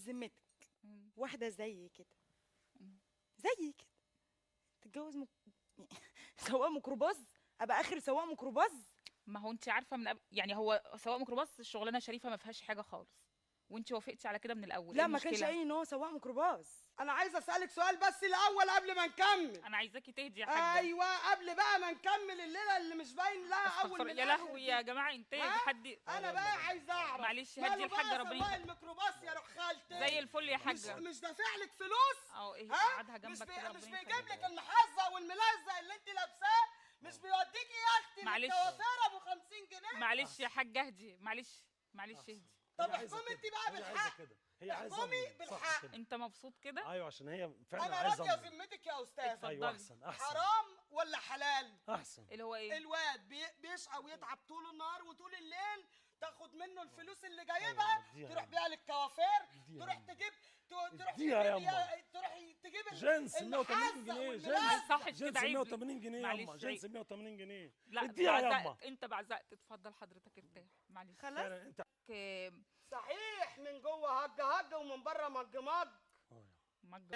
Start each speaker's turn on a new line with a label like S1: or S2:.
S1: بذمتك واحده زي كده، زي كده تتجوز سواق ميكروباص؟ ابقى اخر سواق ميكروباص؟
S2: ما هو انت عارفه من يعني هو سواق ميكروباص الشغلانه شريفه ما فيهاش حاجه خالص، وانت وافقتي على كده من الاول. ايه
S1: لا، ما كانش
S2: المشكله؟
S1: قايل ان هو سواق ميكروباص.
S3: انا عايز اسالك سؤال بس الاول قبل ما نكمل.
S2: انا عايزاكي تهدي يا حاجه.
S3: ايوه، قبل بقى ما نكمل الليله اللي مش باين لها اول
S2: استغفر
S3: من
S2: يا
S3: الآخر
S2: لهوي
S3: دي.
S2: يا جماعه، انت
S3: ها؟
S2: حد.
S3: انا بقى عايز اعرف
S2: معلش
S3: ماله
S2: هدي الحاجه
S3: بقى
S2: ربنا
S3: سواق الميكروباص يا روح خالتي؟
S2: زي الفل يا
S3: مش
S2: حاجه.
S3: مش دافع لك فلوس؟
S2: اهو ايه،
S3: ها؟
S2: قعدها جنبك كده
S3: مش
S2: ربنا
S3: بيجيب
S2: يخليك.
S3: لك المحزق والملزق اللي انت لابساه؟ مش بيوديكي يا اختي
S2: معلش.
S3: للكوافير ابو 50 جنيه؟
S2: معلش يا حاجه اهدي، معلش اهدي.
S3: طب احكمي انت بقى بالحق.
S4: هي عايزه
S3: احكمي
S4: صح
S3: بالحق.
S4: كده.
S2: انت مبسوط كده؟
S4: ايوه، عشان هي فعلا
S3: انا
S4: عايزه
S3: راضيه ذمتك يا استاذ.
S4: ايوه،
S2: اتفضلي.
S4: احسن
S3: حرام ولا حلال؟
S4: احسن.
S2: اللي هو ايه؟
S3: الواد بيشقى ويتعب طول النهار وطول الليل، تاخد منه الفلوس اللي جايبها تروح بيها للكوافير، تروح تجيب تروح تجيب
S4: جنس 180 جنيه،
S2: ما يصحش كده،
S4: جنس
S2: عيب.
S4: 180 جنيه يا
S2: معلش
S4: اما، جنس 180 جنيه.
S2: لا
S4: اديها يا
S2: بعزقت،
S4: اما.
S2: انت بعزقت. اتفضل حضرتك ارتاح. معلش
S1: خلاص.
S4: انت
S3: صحيح من جوه هج هج ومن بره مج مج.
S2: مج